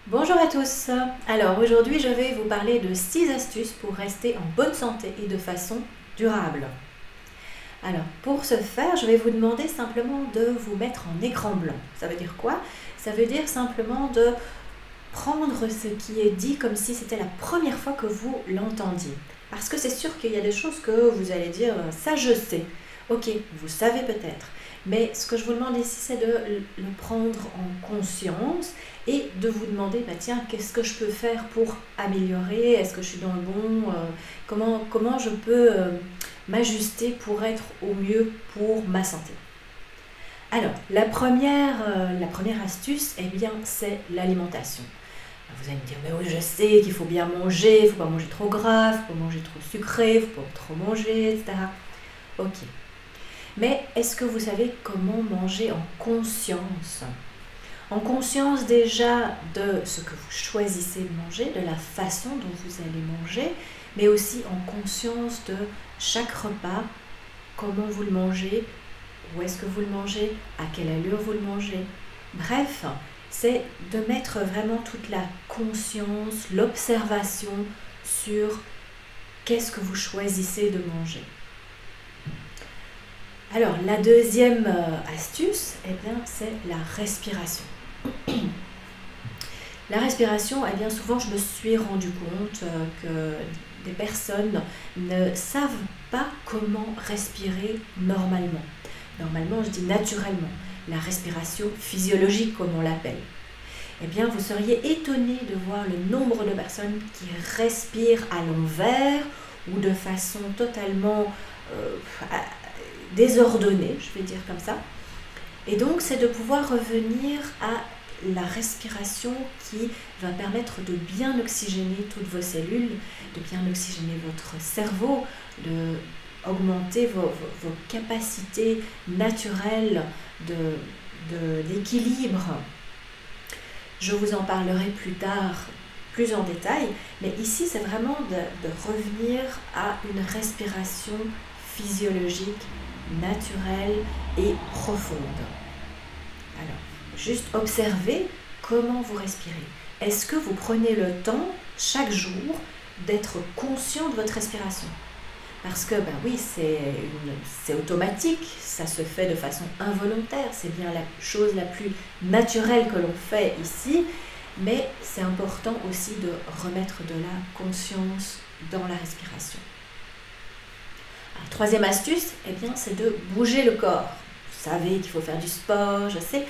Bonjour à tous. Alors aujourd'hui je vais vous parler de 6 astuces pour rester en bonne santé et de façon durable. Alors pour ce faire, je vais vous demander simplement de vous mettre en écran blanc. Ça veut dire quoi? Ça veut dire simplement de prendre ce qui est dit comme si c'était la première fois que vous l'entendiez. Parce que c'est sûr qu'il y a des choses que vous allez dire, ça je sais. Ok, vous savez peut-être. Mais ce que je vous demande ici, c'est de le prendre en conscience et de vous demander, bah tiens, qu'est-ce que je peux faire pour améliorer? Est-ce que je suis dans le bon? Comment je peux m'ajuster pour être au mieux pour ma santé? Alors, la première astuce, eh bien, c'est l'alimentation. Vous allez me dire, mais oui, je sais qu'il faut bien manger, il ne faut pas manger trop gras, il ne faut pas manger trop sucré, il ne faut pas trop manger, etc. Ok. Mais est-ce que vous savez comment manger en conscience? En conscience déjà de ce que vous choisissez de manger, de la façon dont vous allez manger, mais aussi en conscience de chaque repas, comment vous le mangez, où est-ce que vous le mangez, à quelle allure vous le mangez. Bref, c'est de mettre vraiment toute la conscience, l'observation sur qu'est-ce que vous choisissez de manger. Alors, la deuxième astuce, eh bien, c'est la respiration. La respiration, eh bien, souvent, je me suis rendu compte que des personnes ne savent pas comment respirer normalement. Normalement, je dis naturellement. La respiration physiologique, comme on l'appelle. Eh bien, vous seriez étonné de voir le nombre de personnes qui respirent à l'envers ou de façon totalement désordonnée, je vais dire comme ça. Et donc, c'est de pouvoir revenir à la respiration qui va permettre de bien oxygéner toutes vos cellules, de bien oxygéner votre cerveau, de augmenter vos capacités naturelles d'équilibre. Je vous en parlerai plus tard, plus en détail, mais ici c'est vraiment de revenir à une respiration physiologique, naturelle et profonde. Alors, juste observez comment vous respirez. Est-ce que vous prenez le temps chaque jour d'être conscient de votre respiration? Parce que, ben oui, c'est automatique, ça se fait de façon involontaire, c'est bien la chose la plus naturelle que l'on fait ici, mais c'est important aussi de remettre de la conscience dans la respiration. La troisième astuce, eh bien, c'est de bouger le corps. Vous savez qu'il faut faire du sport, je sais,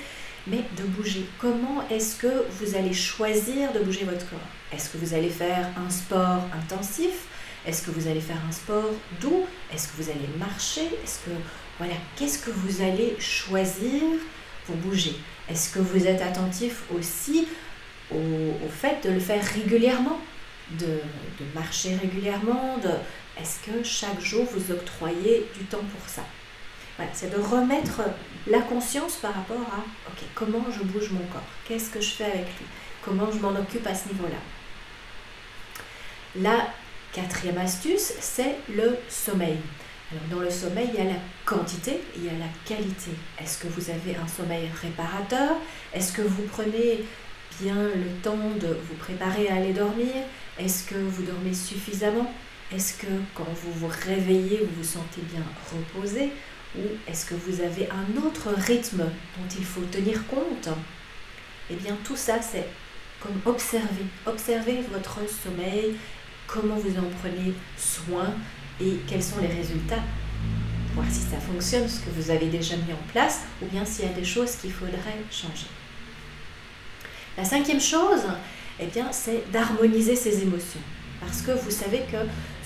mais de bouger. Comment est-ce que vous allez choisir de bouger votre corps? Est-ce que vous allez faire un sport intensif? Est-ce que vous allez faire un sport doux? Est-ce que vous allez marcher? Qu'est-ce que vous allez choisir pour bouger? Est-ce que vous êtes attentif aussi au fait de le faire régulièrement, de marcher régulièrement, est-ce que chaque jour vous octroyez du temps pour ça? Voilà, c'est de remettre la conscience par rapport à comment je bouge mon corps, qu'est-ce que je fais avec lui, comment je m'en occupe à ce niveau-là. La quatrième astuce, c'est le sommeil. Alors dans le sommeil, il y a la quantité, il y a la qualité. Est-ce que vous avez un sommeil réparateur? Est-ce que vous prenez bien le temps de vous préparer à aller dormir? Est-ce que vous dormez suffisamment? Est-ce que quand vous vous réveillez, vous vous sentez bien reposé? Ou est-ce que vous avez un autre rythme dont il faut tenir compte? Eh bien tout ça, c'est comme observer. Observez votre sommeil, comment vous en prenez soin et quels sont les résultats. Voir si ça fonctionne, ce que vous avez déjà mis en place, ou bien s'il y a des choses qu'il faudrait changer. La cinquième chose, eh bien, c'est d'harmoniser ses émotions. Parce que vous savez que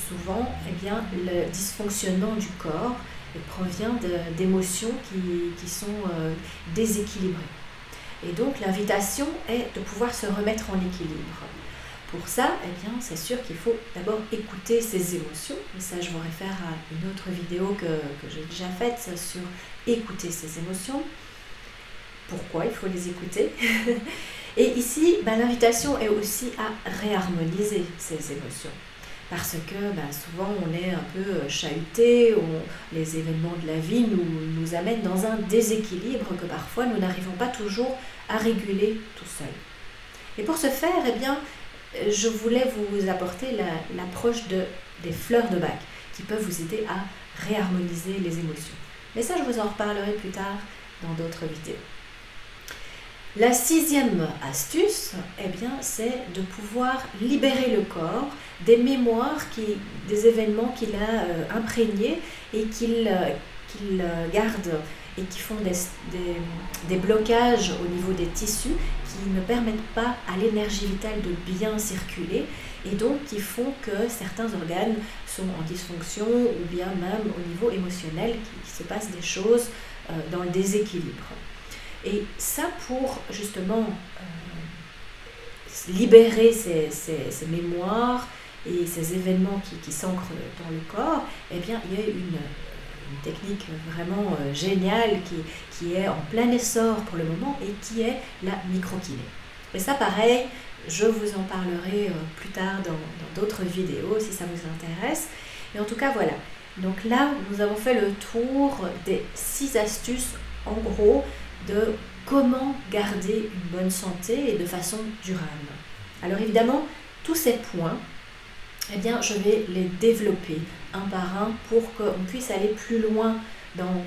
souvent, eh bien, le dysfonctionnement du corps provient d'émotions qui sont déséquilibrées. Et donc, l'invitation est de pouvoir se remettre en équilibre. Pour ça, eh bien, c'est sûr qu'il faut d'abord écouter ses émotions. Et ça, je vous réfère à une autre vidéo que j'ai déjà faite sur écouter ses émotions. Pourquoi il faut les écouter? Et ici, l'invitation est aussi à réharmoniser ces émotions. Parce que souvent, on est un peu chahuté, les événements de la vie nous amènent dans un déséquilibre que parfois nous n'arrivons pas toujours à réguler tout seul. Et pour ce faire, eh bien, je voulais vous apporter l'approche des fleurs de bac qui peuvent vous aider à réharmoniser les émotions. Mais ça, je vous en reparlerai plus tard dans d'autres vidéos. La 6e astuce, eh bien, c'est de pouvoir libérer le corps des mémoires, des événements qu'il a imprégnés et qu'il garde et qui font des blocages au niveau des tissus qui ne permettent pas à l'énergie vitale de bien circuler et donc qui font que certains organes sont en dysfonction ou bien même au niveau émotionnel, qu'il se passe des choses dans le déséquilibre. Et ça, pour justement libérer ces mémoires et ces événements qui s'ancrent dans le corps, eh bien, il y a une technique vraiment géniale qui est en plein essor pour le moment et qui est la microkiné. Et ça, pareil, je vous en parlerai plus tard dans d'autres vidéos si ça vous intéresse. Mais en tout cas, voilà. Donc là, nous avons fait le tour des 6 astuces, en gros, de comment garder une bonne santé et de façon durable. Alors évidemment, tous ces points, eh bien, je vais les développer un par un pour qu'on puisse aller plus loin dans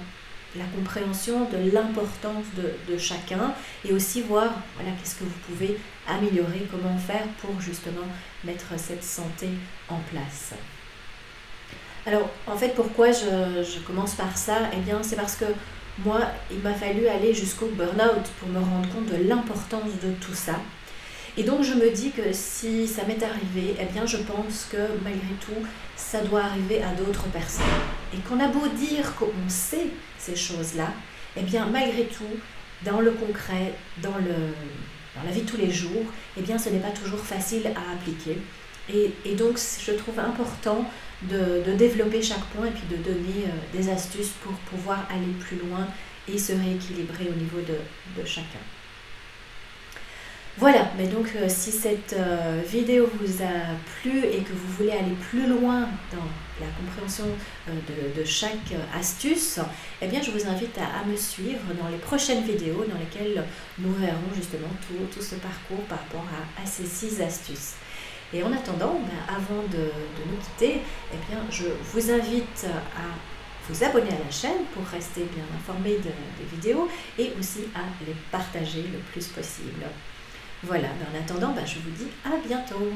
la compréhension de l'importance de chacun et aussi voir voilà, qu'est-ce que vous pouvez améliorer, comment faire pour justement mettre cette santé en place. Alors, en fait, pourquoi je commence par ça? Eh bien, c'est parce que moi, il m'a fallu aller jusqu'au burn-out pour me rendre compte de l'importance de tout ça. Et donc, je me dis que si ça m'est arrivé, eh bien, je pense que malgré tout, ça doit arriver à d'autres personnes. Et qu'on a beau dire qu'on sait ces choses-là, eh bien, malgré tout, dans le concret, dans la vie de tous les jours, eh bien, ce n'est pas toujours facile à appliquer. Et donc, je trouve important de développer chaque point et puis de donner des astuces pour pouvoir aller plus loin et se rééquilibrer au niveau de chacun. Voilà, mais donc si cette vidéo vous a plu et que vous voulez aller plus loin dans la compréhension de chaque astuce, eh bien je vous invite à me suivre dans les prochaines vidéos dans lesquelles nous verrons justement tout ce parcours par rapport à ces 6 astuces. Et en attendant, avant de nous quitter, eh bien, je vous invite à vous abonner à la chaîne pour rester bien informé des vidéos et aussi à les partager le plus possible. Voilà, en attendant, je vous dis à bientôt.